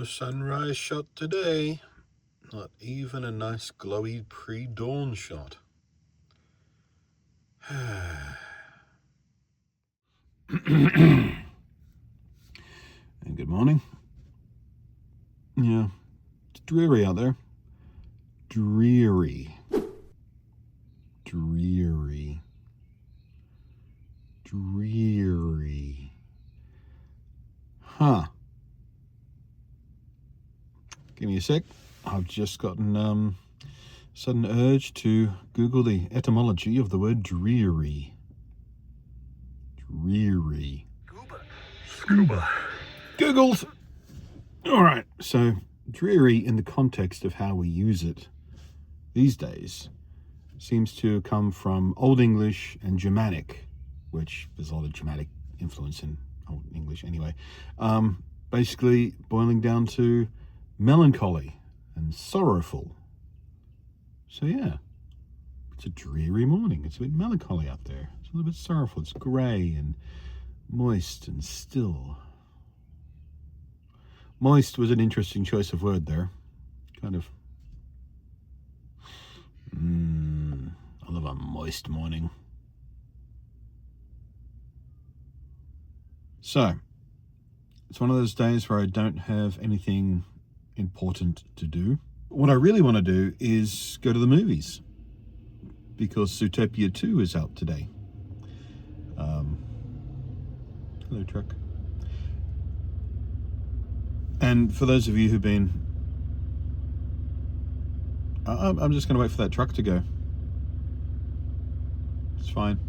No sunrise shot today. Not even a nice glowy pre-dawn shot. And good morning. Yeah, it's dreary out there. Dreary. Huh. Give me a sec. I've just gotten sudden urge to Google the etymology of the word dreary. Scuba. Googled. All right. So dreary in the context of how we use it these days seems to come from Old English and Germanic, which there's a lot of Germanic influence in Old English anyway. Basically boiling down to melancholy and sorrowful. So yeah, it's a dreary morning. It's a bit melancholy out there. It's a little bit sorrowful. It's grey and moist and still. Moist was an interesting choice of word there. Kind of. I love a moist morning. So, it's one of those days where I don't have anything important to do. What I really want to do is go to the movies, because Zootopia 2 is out today. Hello, truck. And for those of you who've been... I'm just going to wait for that truck to go. It's fine.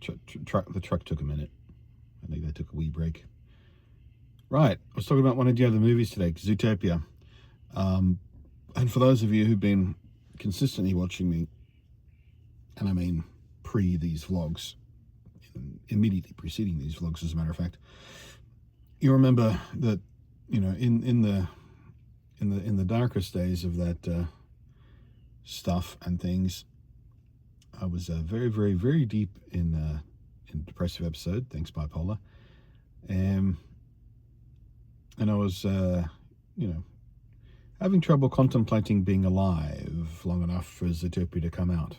The truck took a minute. I think they took a wee break. Right, I was talking about wanting to go to the movies today, Zootopia. And for those of you who've been consistently watching me, and I mean pre these vlogs, immediately preceding these vlogs, as a matter of fact, you remember that, you know, in the darkest days of that stuff and things, I was very, very, very deep in a depressive episode, thanks bipolar, and I was, you know, having trouble contemplating being alive long enough for Zootopia to come out,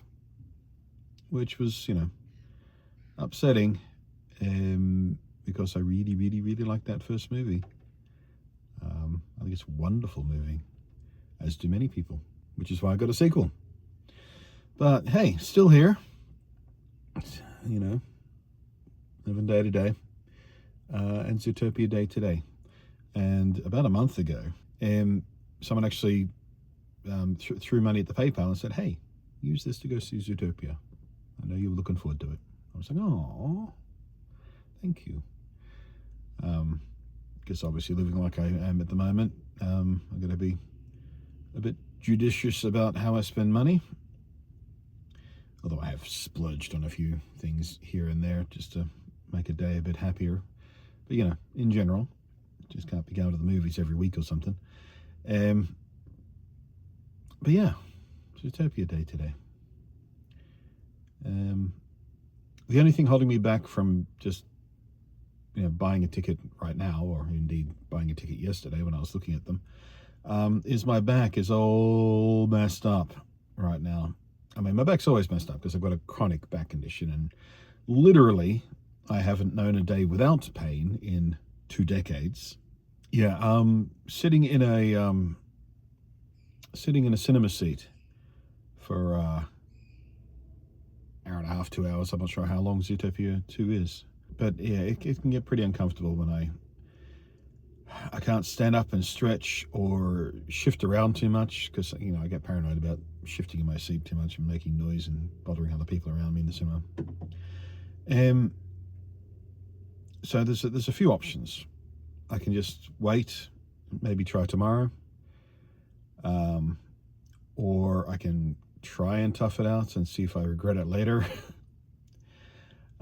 which was, you know, upsetting, because I really, really, really liked that first movie. I think it's a wonderful movie, as do many people, which is why I got a sequel. But hey, still here, you know, living day to day, and Zootopia Day today. And about a month ago, someone actually threw money at the PayPal and said, hey, use this to go see Zootopia. I know you were looking forward to it. I was like, oh, thank you. Because obviously living like I am at the moment, I'm going to be a bit judicious about how I spend money. Although I have splurged on a few things here and there just to make a day a bit happier. But, you know, in general, just can't be going to the movies every week or something. But yeah, Zootopia Day today. The only thing holding me back from just, you know, buying a ticket right now, or indeed buying a ticket yesterday when I was looking at them, is my back is all messed up right now. I mean, my back's always messed up because I've got a chronic back condition, and literally I haven't known a day without pain in 2 decades. Yeah, sitting in a cinema seat for hour and a half, 2 hours. I'm not sure how long Zootopia 2 is, but yeah, it can get pretty uncomfortable when I can't stand up and stretch or shift around too much, because, you know, I get paranoid about shifting in my seat too much and making noise and bothering other people around me in the cinema. So there's a few options. I can just wait, maybe try tomorrow, or I can try and tough it out and see if I regret it later.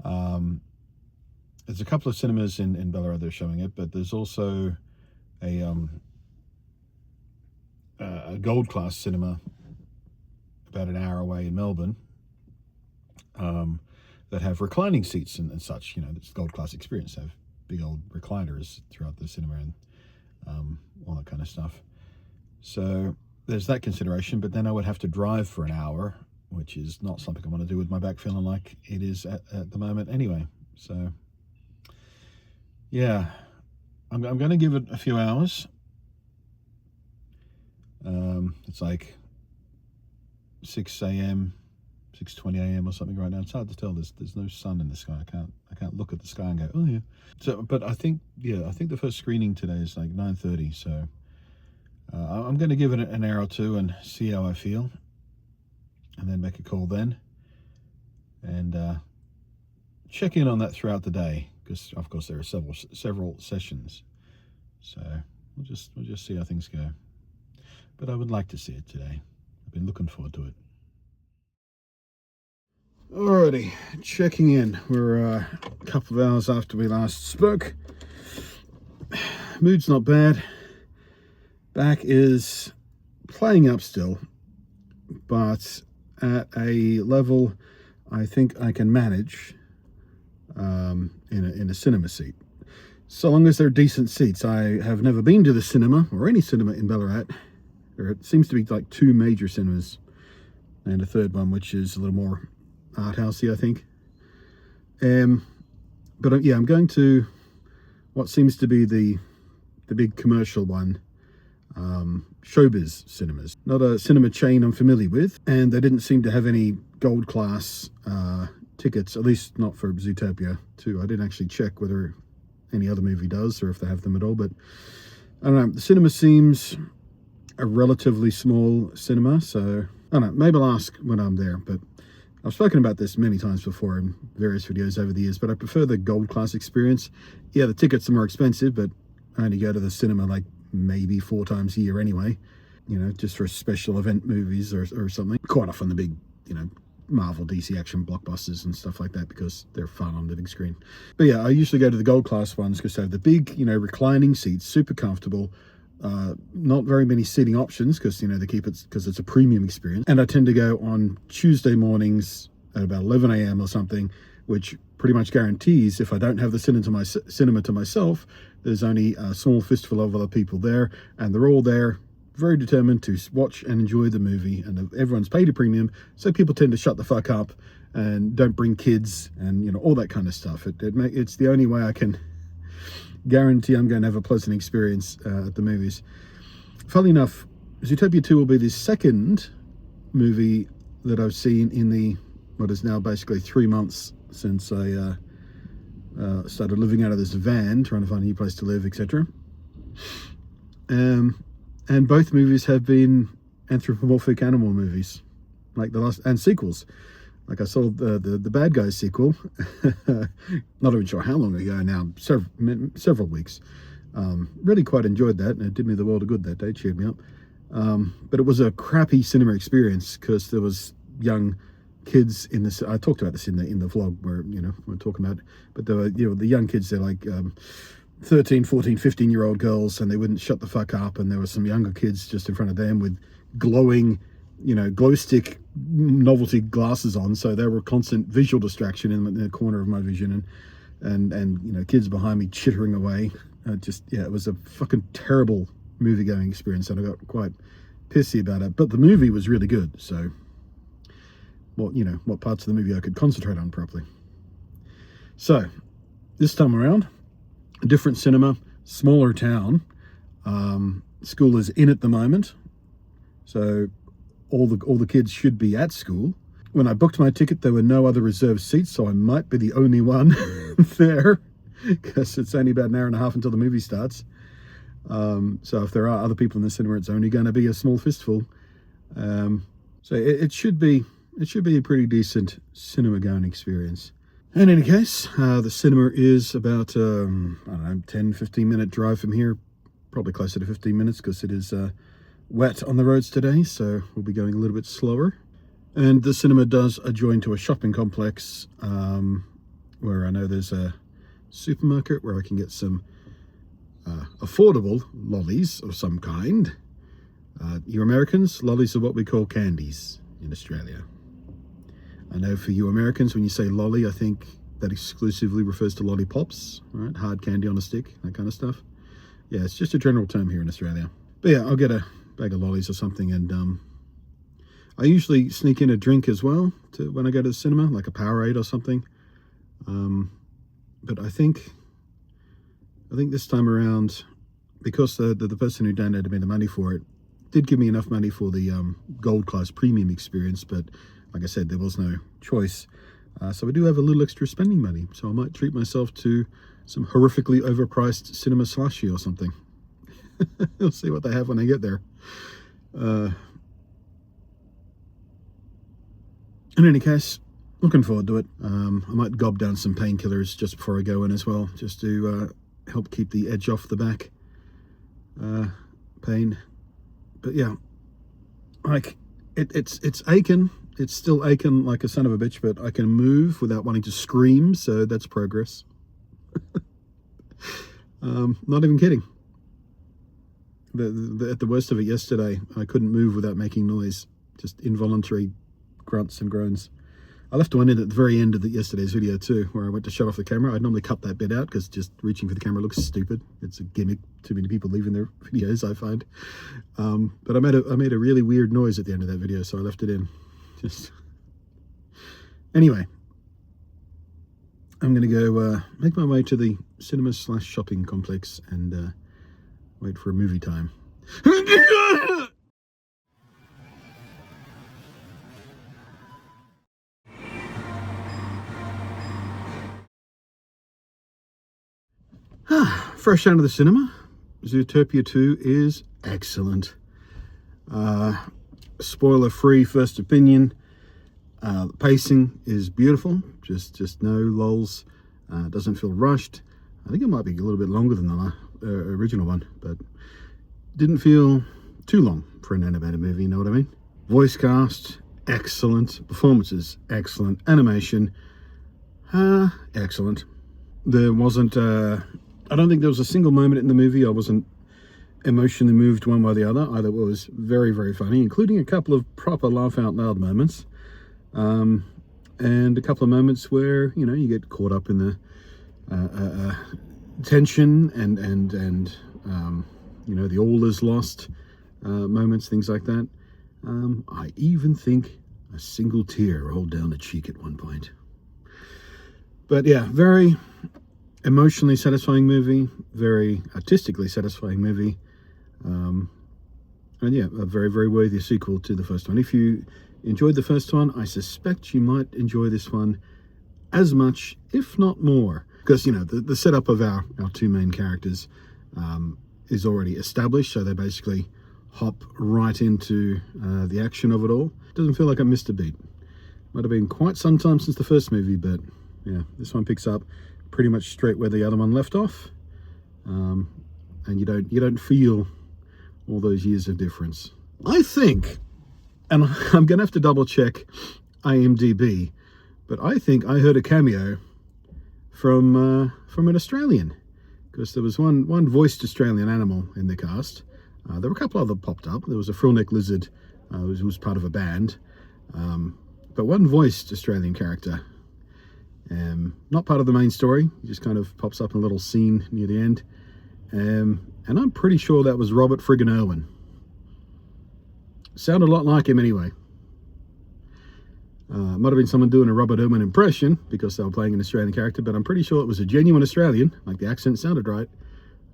There's a couple of cinemas in Ballarat that are showing it, but there's also a gold class cinema about an hour away in Melbourne, that have reclining seats and such. You know, it's gold class experience. They have big old recliners throughout the cinema, and all that kind of stuff. So there's that consideration, but then I would have to drive for an hour, which is not something I want to do with my back feeling like it is at the moment anyway. So yeah, I'm going to give it a few hours. It's like 6 a.m., 6:20 a.m. or something right now. It's hard to tell. There's no sun in the sky. I can't look at the sky and go, oh yeah. So, but I think the first screening today is like 9:30. So I'm going to give it an hour or two and see how I feel, and then make a call then, and check in on that throughout the day, because of course there are several sessions. So we'll just see how things go. But I would like to see it today. I've been looking forward to it. Alrighty, checking in. We're a couple of hours after we last spoke. Mood's not bad. Back is playing up still, but at a level I think I can manage in a cinema seat. So long as they're decent seats. I have never been to the cinema, or any cinema in Ballarat. It seems to be like 2 major cinemas and a third one which is a little more art housey, I think. But yeah, I'm going to what seems to be the big commercial one, Showbiz Cinemas. Not a cinema chain I'm familiar with, and they didn't seem to have any gold class tickets, at least not for Zootopia 2. I didn't actually check whether any other movie does or if they have them at all, but I don't know. The cinema seems a relatively small cinema, so I don't know, maybe I'll ask when I'm there. But I've spoken about this many times before in various videos over the years, but I prefer the gold class experience. Yeah, the tickets are more expensive, but I only go to the cinema like maybe 4 times a year anyway, you know, just for special event movies or something. Quite often the big, you know, Marvel, DC action blockbusters and stuff like that, because they're fun on the big screen. But yeah, I usually go to the gold class ones because they have the big, you know, reclining seats, super comfortable. Not very many seating options because, you know, they keep it because it's a premium experience. And I tend to go on Tuesday mornings at about 11 a.m. or something, which pretty much guarantees if I don't have the cinema to myself, there's only a small fistful of other people there, and they're all there very determined to watch and enjoy the movie, and everyone's paid a premium, so people tend to shut the fuck up and don't bring kids and, you know, all that kind of stuff. It's the only way I can guarantee I'm going to have a pleasant experience at the movies. Funnily enough, Zootopia 2 will be the second movie that I've seen in the what is now basically 3 months since I started living out of this van, trying to find a new place to live, etc. And both movies have been anthropomorphic animal movies, like the last, and sequels. Like I saw the Bad Guys sequel, not even sure how long ago now, several weeks. Really quite enjoyed that, and it did me the world of good that day, cheered me up. But it was a crappy cinema experience because there was young kids in this. I talked about this in the vlog where, you know, we're talking about, but there were, you know, the young kids, they're like 13, 14, 15-year-old girls, and they wouldn't shut the fuck up, and there were some younger kids just in front of them with glowing, you know, glow stick novelty glasses on, so they were a constant visual distraction in the corner of my vision, and you know, kids behind me chittering away. It was a fucking terrible movie going experience, and I got quite pissy about it. But the movie was really good, so what parts of the movie I could concentrate on properly. So this time around, a different cinema, smaller town. School is in at the moment, so all the kids should be at school. When I booked my ticket, there were no other reserved seats, so I might be the only one there, because it's only about an hour and a half until the movie starts. So if there are other people in the cinema, it's only going to be a small fistful. So it should be a pretty decent cinema going experience. In any case, the cinema is about I don't know, 10-15 minute drive from here, probably closer to 15 minutes because it is wet on the roads today, so we'll be going a little bit slower. And the cinema does adjoin to a shopping complex where I know there's a supermarket where I can get some affordable lollies of some kind. You Americans, lollies are what we call candies in Australia. I know for you Americans, when you say lolly, I think that exclusively refers to lollipops, right? Hard candy on a stick, that kind of stuff. Yeah, it's just a general term here in Australia. But yeah, I'll get a bag of lollies or something, and I usually sneak in a drink as well when I go to the cinema, like a Powerade or something. But I think this time around, because the person who donated me the money for it did give me enough money for the gold class premium experience, but like I said, there was no choice. So I do have a little extra spending money, so I might treat myself to some horrifically overpriced cinema slushy or something. We'll see what they have when I get there. In any case, looking forward to it. I might gob down some painkillers just before I go in as well, just to help keep the edge off the back pain. But yeah, like it's aching. It's still aching like a son of a bitch, but I can move without wanting to scream, so that's progress. Not even kidding. At the worst of it yesterday, I couldn't move without making noise, just involuntary grunts and groans. I left one in at the very end of yesterday's video too, where I went to shut off the camera. I'd normally cut that bit out because just reaching for the camera looks stupid. It's a gimmick. Too many people leaving their videos, I find. But I made a really weird noise at the end of that video, so I left it in. Just anyway, I'm gonna go make my way to the cinema/shopping complex and wait for a movie time. Fresh out of the cinema, Zootopia 2 is excellent. Spoiler-free first opinion. The pacing is beautiful, just no lulls. Doesn't feel rushed. I think it might be a little bit longer than the original one, but didn't feel too long for an animated movie, you know what I mean? Voice cast, excellent. Performances, excellent. Animation, excellent. There wasn't, I don't think there was a single moment in the movie I wasn't emotionally moved one way or the other. Either it was very, very funny, including a couple of proper laugh out loud moments, and a couple of moments where, you know, you get caught up in the tension and you know, the all is lost moments, things like that. I even think a single tear rolled down a cheek at one point. But yeah, very emotionally satisfying movie, very artistically satisfying movie, and yeah, a very, very worthy sequel to the first one. If you enjoyed the first one, I suspect you might enjoy this one as much, if not more, because, you know, the setup of our two main characters is already established, so they basically hop right into the action of it all. Doesn't feel like I missed a beat. Might have been quite some time since the first movie, but yeah, this one picks up pretty much straight where the other one left off, and you don't feel all those years of difference. I think, and I'm gonna have to double check IMDb, but I think I heard a cameo from an Australian, because there was one voiced Australian animal in the cast. There were a couple other popped up. There was a frillneck lizard who was part of a band, but one voiced Australian character. Not part of the main story. He just kind of pops up in a little scene near the end. And I'm pretty sure that was Robert friggin' Irwin. Sounded a lot like him anyway. Might have been someone doing a Robert Irwin impression because they were playing an Australian character, but I'm pretty sure it was a genuine Australian, like the accent sounded right.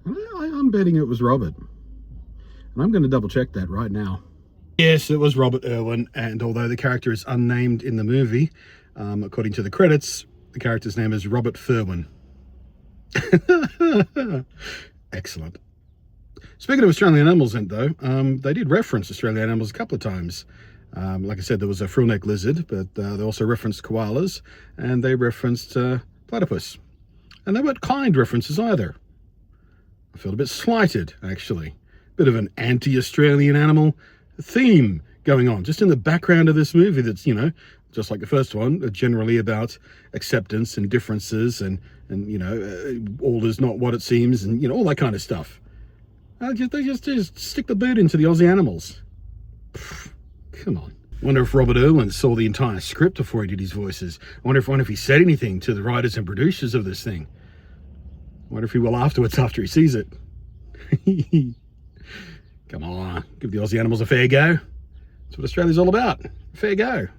And I'm betting it was Robert. And I'm going to double check that right now. Yes, it was Robert Irwin, and although the character is unnamed in the movie, according to the credits, the character's name is Robert Furwin. Excellent. Speaking of Australian animals, though, they did reference Australian animals a couple of times. Like I said, there was a frillneck lizard, but they also referenced koalas, and they referenced platypus. And they weren't kind references either. I felt a bit slighted, actually. Bit of an anti-Australian animal theme going on, just in the background of this movie that's, you know, just like the first one, generally about acceptance and differences and you know, all is not what it seems, and, you know, all that kind of stuff. They just stick the boot into the Aussie animals. Pfft, come on. Wonder if Robert Irwin saw the entire script before he did his voices. I wonder if he said anything to the writers and producers of this thing. I wonder if he will afterwards, after he sees it. Come on, give the Aussie animals a fair go. That's what Australia's all about. Fair go. And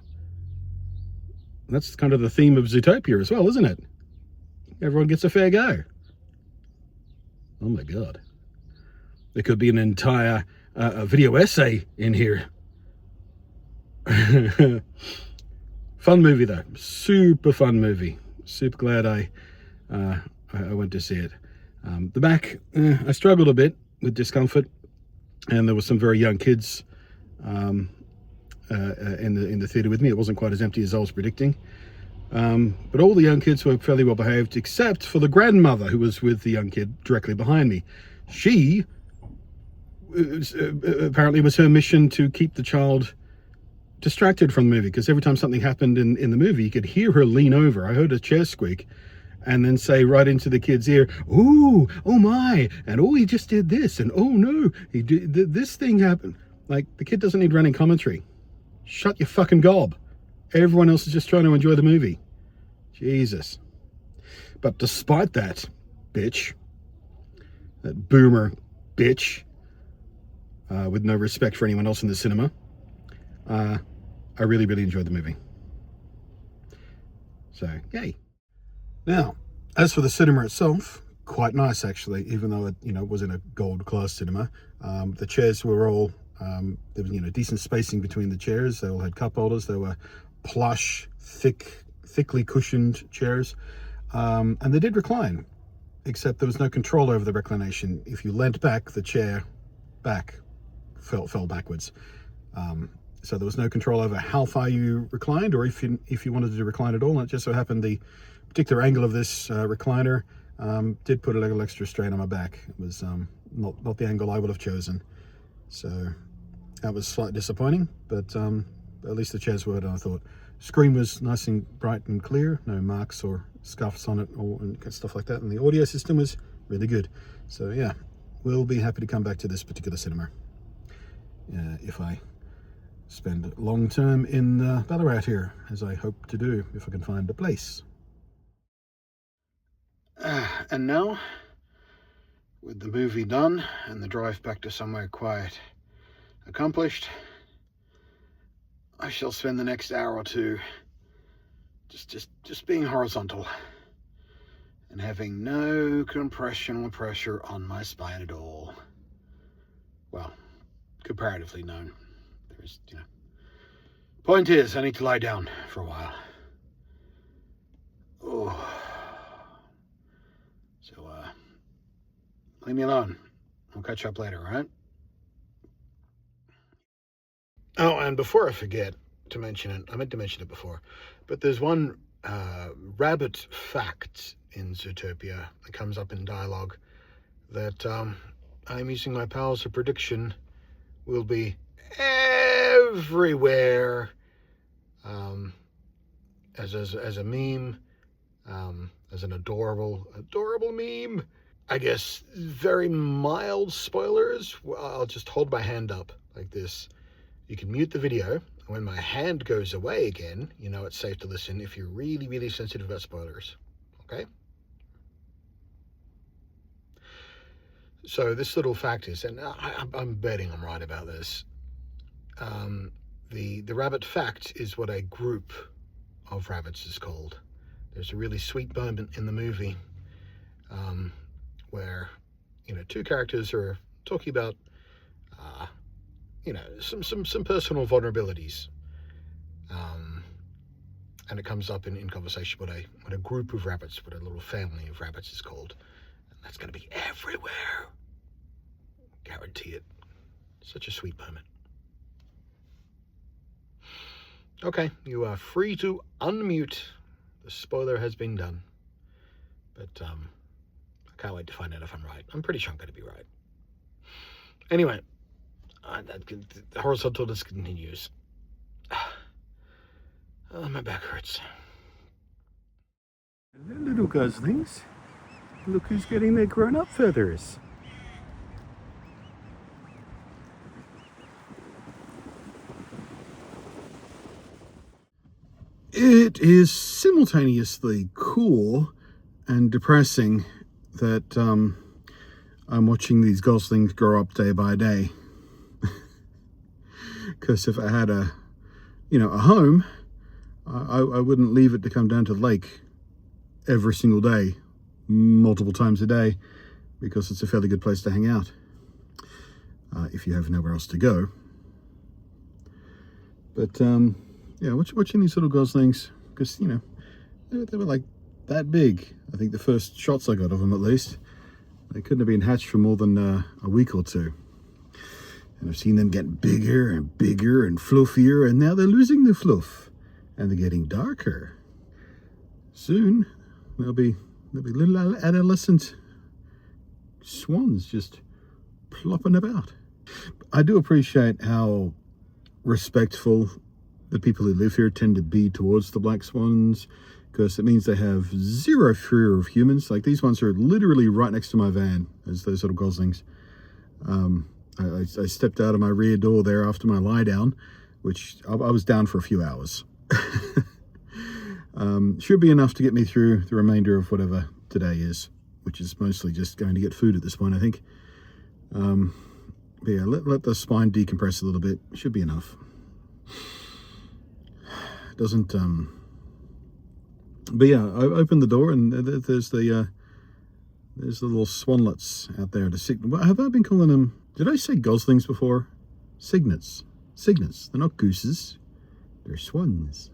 that's kind of the theme of Zootopia as well, isn't it? Everyone gets a fair go. Oh my God. There could be an entire video essay in here. Fun movie though. Super fun movie. Super glad I went to see it. The back, I struggled a bit with discomfort, and there were some very young kids in the theatre with me. It wasn't quite as empty as I was predicting. But all the young kids were fairly well behaved, except for the grandmother who was with the young kid directly behind me. She, apparently it was her mission to keep the child distracted from the movie, because every time something happened in the movie, you could hear her lean over. I heard a chair squeak and then say right into the kid's ear, "Ooh, oh my, and oh, he just did this, and oh no, he did this thing happened." Like, the kid doesn't need running commentary. Shut your fucking gob. Everyone else is just trying to enjoy the movie. Jesus. But despite that bitch, that boomer bitch, with no respect for anyone else in the cinema, I really, really enjoyed the movie. So, yay. Now, as for the cinema itself, quite nice actually, even though it, was in a gold class cinema. The chairs were all, there was, decent spacing between the chairs. They all had cup holders. They were plush, thickly cushioned chairs, and they did recline, except there was no control over the reclination. If you leant back, the chair back fell backwards. So there was no control over how far you reclined, or if you wanted to recline at all. And it just so happened the particular angle of this recliner did put a little extra strain on my back. It was not the angle I would have chosen, so that was slightly disappointing, but at least the chairs were done, I thought. Screen was nice and bright and clear, no marks or scuffs on it or stuff like that, and the audio system was really good. So yeah, we'll be happy to come back to this particular cinema if I spend long term in Ballarat here, as I hope to do if I can find a place. And now, with the movie done and the drive back to somewhere quiet accomplished, I shall spend the next hour or two just being horizontal and having no compression or pressure on my spine at all. Well, comparatively none. There's, Point is, I need to lie down for a while. Oh. So, leave me alone. I'll catch up later, all right? Oh, and before I forget to mention it, I meant to mention it before, but there's one rabbit fact in Zootopia that comes up in dialogue that I'm using my powers of prediction will be everywhere as a meme, as an adorable meme. I guess very mild spoilers. I'll just hold my hand up like this. You can mute the video, and when my hand goes away again, it's safe to listen if you're really, really sensitive about spoilers. Okay? So this little fact is, and I'm betting I'm right about this, the rabbit fact is what a group of rabbits is called. There's a really sweet moment in the movie where, two characters are talking about some personal vulnerabilities, and it comes up in conversation what a group of rabbits, what a little family of rabbits is called, and that's going to be everywhere. Guarantee it. Such a sweet moment. Okay, you are free to unmute. The spoiler has been done, but I can't wait to find out if I'm right. I'm pretty sure I'm going to be right. Anyway. The horizontalness continues. Oh, my back hurts. Hello, little goslings. Look who's getting their grown-up feathers. It is simultaneously cool and depressing that I'm watching these goslings grow up day by day. Because if I had a home, I wouldn't leave it to come down to the lake every single day, multiple times a day, because it's a fairly good place to hang out if you have nowhere else to go. But yeah, watching these little goslings, because they were like that big. I think the first shots I got of them, at least, they couldn't have been hatched for more than a week or two. And I've seen them get bigger and bigger and fluffier, and now they're losing the fluff, and they're getting darker. Soon, there'll be little adolescent swans just plopping about. I do appreciate how respectful the people who live here tend to be towards the black swans, because it means they have zero fear of humans. Like, these ones are literally right next to my van, as those little goslings. I stepped out of my rear door there after my lie down, which I was down for a few hours. Should be enough to get me through the remainder of whatever today is, which is mostly just going to get food at this point, I think. But yeah, let the spine decompress a little bit. Should be enough. Doesn't but yeah, I opened the door, and there's the little swanlets out there. What have I been calling them? Did I say goslings before? Cygnets. Cygnets. They're not gooses. They're swans.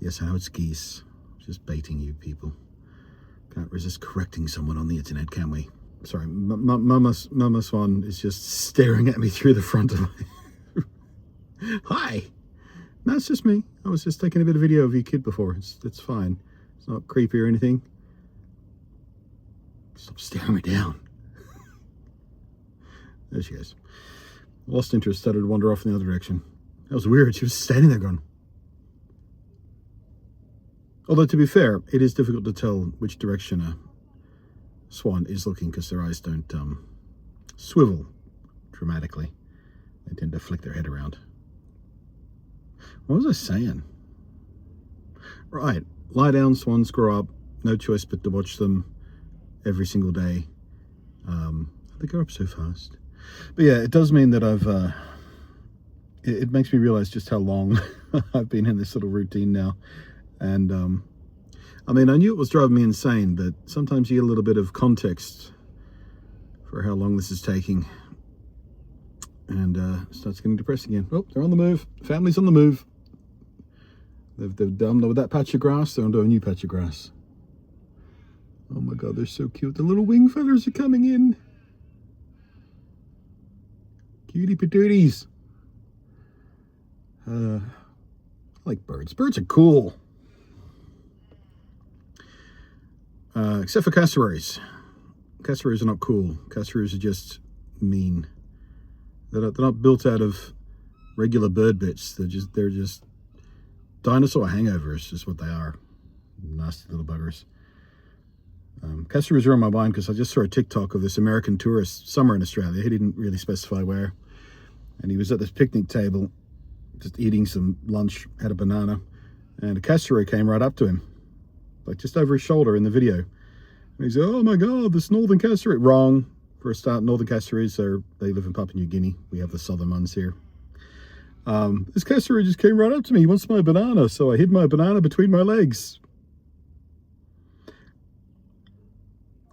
Yes, I know it's geese. Just baiting you people. Can't resist correcting someone on the internet, can we? Sorry, Mama Swan is just staring at me through the front of my... Hi! No, it's just me. I was just taking a bit of video of your kid before. It's fine. It's not creepy or anything. Stop staring me down. There she is. Lost interest, started to wander off in the other direction. That was weird. She was standing there going... Although, to be fair, it is difficult to tell which direction a swan is looking, because their eyes don't swivel dramatically. They tend to flick their head around. What was I saying? Right. Lie down, swans grow up. No choice but to watch them every single day. They grow up so fast. But yeah, it does mean that it makes me realize just how long I've been in this little routine now. And I mean, I knew it was driving me insane, but sometimes you get a little bit of context for how long this is taking, and it starts getting depressing again. Oh, they're on the move. Family's on the move. They've done with that patch of grass. They're onto a new patch of grass. Oh my God, they're so cute. The little wing feathers are coming in. Cutie patooties. I like birds. Birds are cool. Except for cassowaries. Cassowaries are not cool. Cassowaries are just mean. They're not built out of regular bird bits. They're just dinosaur hangovers is what they are. Nasty little buggers. Cassowaries are on my mind because I just saw a TikTok of this American tourist somewhere in Australia. He didn't really specify where. And he was at this picnic table just eating some lunch, had a banana, and a cassowary came right up to him, like just over his shoulder in the video. And he said, "Oh my God, this northern cassowary." Wrong. For a start, northern cassowaries they live in Papua New Guinea. We have the southern ones here. This cassowary just came right up to me. He wants my banana, so I hid my banana between my legs.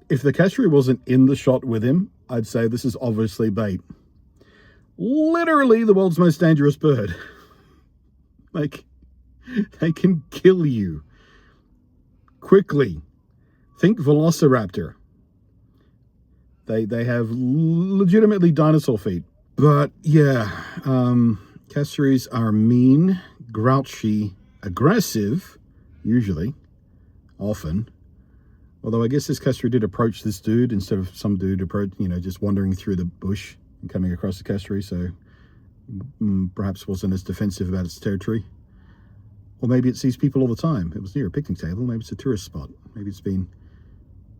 If the cassowary wasn't in the shot with him, I'd say this is obviously bait. Literally the world's most dangerous bird. Like, they can kill you quickly. Think velociraptor. They have legitimately dinosaur feet. But yeah, cassowaries are mean, grouchy, aggressive, usually, often. Although I guess this cassowary did approach this dude instead of some dude just wandering through the bush and coming across the cassowary, so perhaps wasn't as defensive about its territory. Or maybe it sees people all the time. It was near a picnic table. Maybe it's a tourist spot. Maybe it's been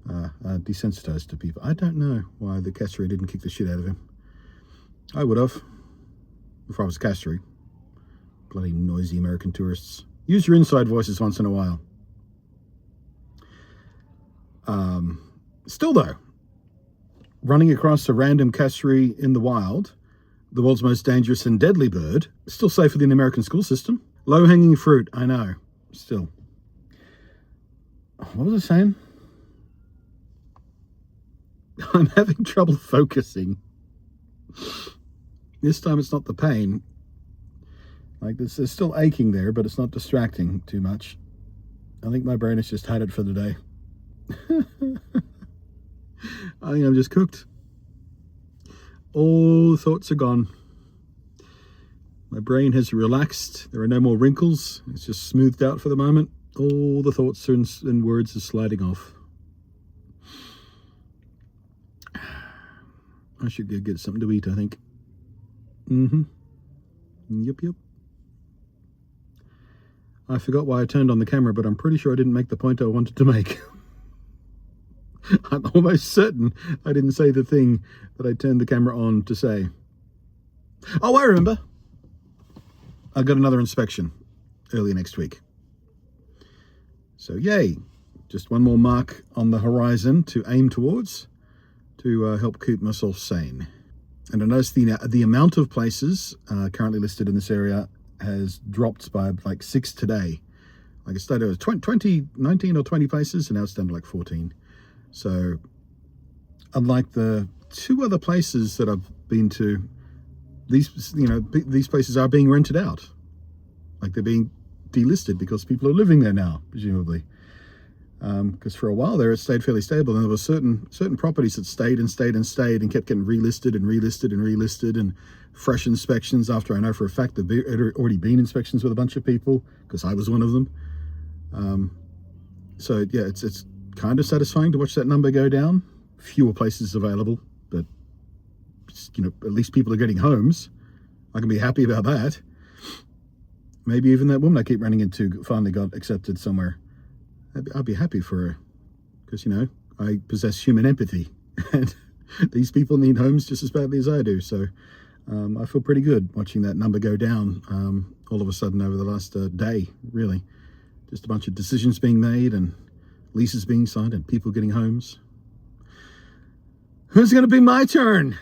desensitized to people. I don't know why the cassowary didn't kick the shit out of him. I would have, if I was a cassowary. Bloody noisy American tourists. Use your inside voices once in a while. Still though, running across a random cassowary in the wild, the world's most dangerous and deadly bird, still safer than the American school system. Low-hanging fruit, I know, still. What was I saying? I'm having trouble focusing. This time it's not the pain. Like, there's still aching there, but it's not distracting too much. I think my brain has just had it for the day. I think I'm just cooked. All thoughts are gone. My brain has relaxed. There are no more wrinkles. It's just smoothed out for the moment. All the thoughts and words are sliding off. I should go get something to eat, I think. Yep. I forgot why I turned on the camera, but I'm pretty sure I didn't make the point I wanted to make. I'm almost certain I didn't say the thing that I turned the camera on to say. Oh, I remember. I've got another inspection early next week. So yay, just one more mark on the horizon to aim towards to help keep myself sane. And I noticed the amount of places currently listed in this area has dropped by like 6 today. Like, it started with 19 or 20 places, and now it's down to like 14. So unlike the 2 other places that I've been to, these places are being rented out. Like, they're being delisted because people are living there now, presumably. Because for a while there it stayed fairly stable, and there were certain properties that stayed and kept getting relisted and fresh inspections after, I know for a fact that there had already been inspections with a bunch of people, because I was one of them. So yeah, it's kind of satisfying to watch that number go down. Fewer places available, but at least people are getting homes. I can be happy about that. Maybe even that woman I keep running into finally got accepted somewhere. I'd be happy for her, because I possess human empathy, and these people need homes just as badly as I do. So I feel pretty good watching that number go down all of a sudden over the last day, really. Just a bunch of decisions being made and leases being signed and people getting homes. Who's going to be my turn?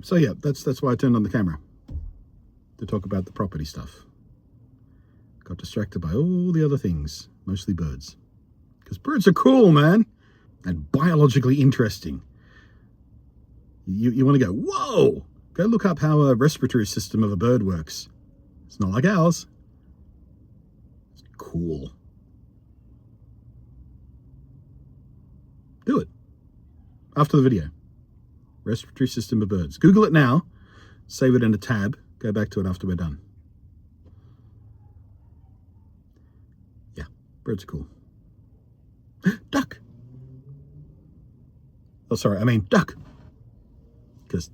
So yeah, that's why I turned on the camera, to talk about the property stuff. Got distracted by all the other things, mostly birds. Because birds are cool, man, and biologically interesting. You want to go, whoa, go look up how a respiratory system of a bird works. It's not like ours. It's cool. Do it. After the video. Respiratory system of birds. Google it now. Save it in a tab. Go back to it after we're done. Yeah, birds are cool. Duck. Oh, sorry, I mean duck. Because